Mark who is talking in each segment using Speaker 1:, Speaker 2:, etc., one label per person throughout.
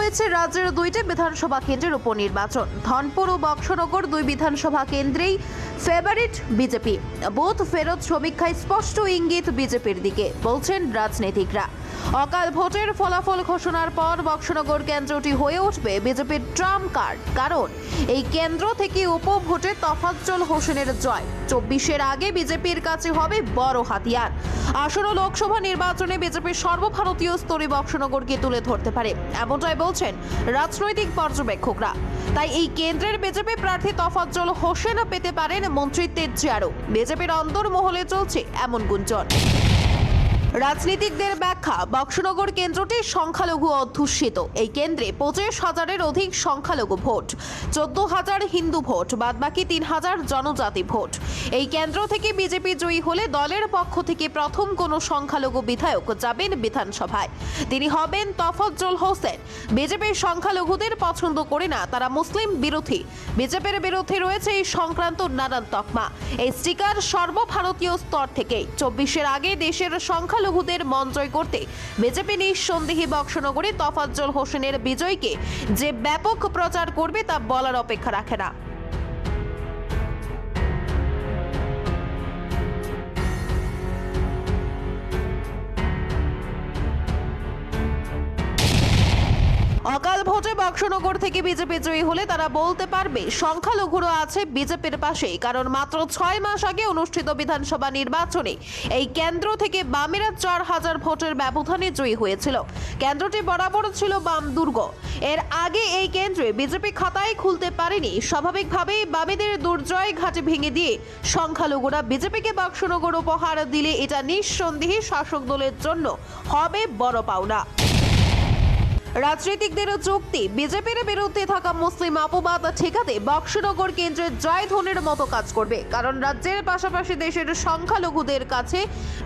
Speaker 1: হয়েছে রাজ্যের দুইটি বিধানসভা কেন্দ্রের উপনির্বাচন। ধনপুর ও বক্সনগর দুই বিধানসভা কেন্দ্রেই ফেভারিট বিজেপি। বুথ ফেরত সমীক্ষায় স্পষ্ট ইঙ্গিত বিজেপির দিকে, বলছেন রাজনীতিকরা। অকাল ভোটের ফলাফল ঘোষণার পর বক্সনগর কেন্দ্রটি হয়ে উঠবে বিজেপির ট্রাম্প কার্ড, কারণ এই কেন্দ্র থেকে উপভোটে তোফাজ্জল হোসেনের জয় 24-এর আগে বিজেপির কাছে হবে বড় হাতিয়ার। আসন্ন লোকসভা নির্বাচনে বিজেপির সর্বভারতীয় স্তরে বক্সনগরকে তুলে ধরতে পারে, এমনটাই বলছেন রাজনৈতিক পর্যবেক্ষকরা। তাই এই কেন্দ্রের বিজেপি প্রার্থী তোফাজ্জল হোসেন পেতে পারেন মন্ত্রিত্বের চেয়ারও। বিজেপির অন্তর্মহলে চলছে এমন গুঞ্জন। রাজনীতিকদের ব্যাখ্যা, বক্সনগর কেন্দ্রটি সংখ্যালঘু অধ্যুষিত। এই কেন্দ্রে 25,000-এর অধিক সংখ্যালঘু ভোট, 14,000 হিন্দু ভোট, বাদবাকি 3,000 জনজাতি ভোট। এই কেন্দ্র থেকে বিজেপি জয়ী হলে দলের পক্ষ থেকে প্রথম কোনো সংখ্যালঘু বিধায়ক যাবেন বিধানসভায়। তিনি হবেন তোফাজ্জল হোসেন। বিজেপির সংখ্যালঘুদের পছন্দ করে না, তারা মুসলিম বিরোধী। বিজেপির বিরুদ্ধে রয়েছে এই সংক্রান্ত নানান তকমা। এই স্টিকার সর্বভারতীয় স্তর থেকে 24-এর আগে দেশের সংখ্যালঘুদের মন জয় করতে বিজেপি নিঃসন্দেহে বক্সনগরে তোফাজ্জল হোসেনের বিজয়কে যে ব্যাপক প্রচার করবে তা বলার অপেক্ষা রাখে না। অকাল ভোটে বক্সনগর থেকে বিজেপি জয়ী হলে তারা বলতে পারবে সংখ্যালঘুরা আছে বিজেপির পাশে, কারণ মাত্র 6 মাস আগে অনুষ্ঠিত বিধানসভা নির্বাচনে এই কেন্দ্র থেকে বামেরা 4,000 ভোটের ব্যবধানে জয়ী হয়েছিল। কেন্দ্রটি বরাবর ছিল বাম দুর্গ। এর আগে এই কেন্দ্রে বিজেপি খাতায় খুলতে পারেনি। স্বাভাবিকভাবেই বামেদের দুর্জয় ঘাটে ভেঙে দিয়ে সংখ্যালঘুরা বিজেপিকে বক্সনগর উপহার দিলে এটা নিঃসন্দেহে শাসক দলের জন্য হবে বড় পাওনা। রাজনীতিকদের যুক্তি, বিজেপির বিরুদ্ধে থাকা মুসলিম অপবাদ ঠেকাতে বক্সনগর কেন্দ্রের জয়ধ্বনির মতো কাজ করবে, কারণ রাজ্যের পাশাপাশি দেশের সংখ্যালঘুদের কাছে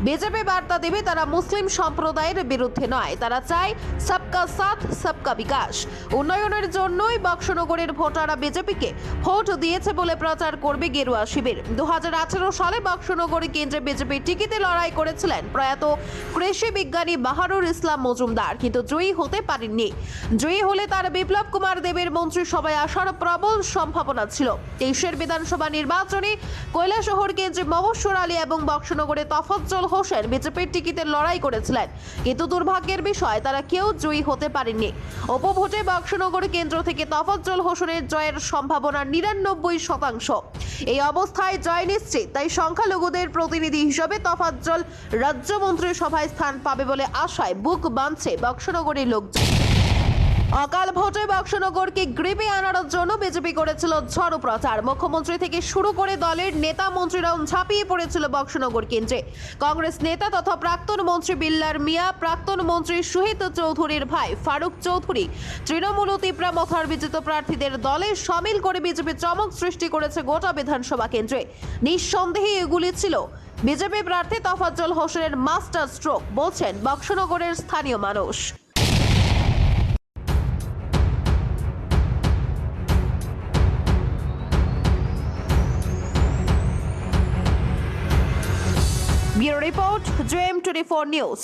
Speaker 1: বিজেপি বার্তা দেবে তারা মুসলিম সম্প্রদায়ের বিরুদ্ধে নয়, তারা চায় সবকা সাথ সবকা বিকাশ। উন্নয়নের জন্যই বক্সনগরের ভোটাররা বিজেপিকে ভোট দিয়েছে বলে প্রচার করবে গেরুয়া শিবির। 2018 সালে বক্সনগর কেন্দ্রে বিজেপির টিকিটে লড়াই করেছিলেন প্রয়াত কৃষি বিজ্ঞানী বাহারুর ইসলাম মজুমদার, কিন্তু জয়ী হতে পারেন। জয়ী হলে তার বিপ্লব কুমার দেবের মন্ত্রিসভায় আসার প্রবল সম্ভাবনা ছিল। 23-এর বিধানসভা নির্বাচনে কৈলাসহর কেন্দ্রে মহস্বর আলী এবং বক্সনগরে তোফাজ্জল হোসেন বিজেপির টিকিটে লড়াই করেছিলেন, কিন্তু দুর্ভাগ্যের বিষয় তারা কেউ জয়ী হতে পারেননি। উপভোটে বক্সনগর কেন্দ্র থেকে তোফাজ্জল হোসেনের জয়ের সম্ভাবনা 99%। এই অবস্থায় জয় নিশ্চিত, তাই সংখ্যালঘুদের প্রতিনিধি হিসেবে তোফাজ্জল রাজ্য মন্ত্রিসভায় স্থান পাবে বলে আশায় বুক বাঁধছে বক্সনগরের লোকজন। অকাল ভোটে বক্সনগরকে গ্রিপে আনার জন্য বিজেপি করেছিল ঝড়ো প্রচার। মুখ্যমন্ত্রী থেকে শুরু করে দলের নেতা মন্ত্রীরাও ঝাঁপিয়ে পড়েছিল বক্সনগর কেন্দ্রে। কংগ্রেস নেতা তথা প্রাক্তন মন্ত্রী বিল্লার মিয়া, প্রাক্তন মন্ত্রী শহীদ চৌধুরীর ভাই ফারুক চৌধুরী, তৃণমূল ও তিপ্রা মথার বিজিত প্রার্থীদের দলে সামিল করে বিজেপি চমক সৃষ্টি করেছে গোটা বিধানসভা কেন্দ্রে। নিঃসন্দেহে এগুলি ছিল বিজেপি প্রার্থী তোফাজ্জল হোসেনের মাস্টার স্ট্রোক, বলছেন বক্সনগরের স্থানীয় মানুষ। Bureau Report, JM24 News।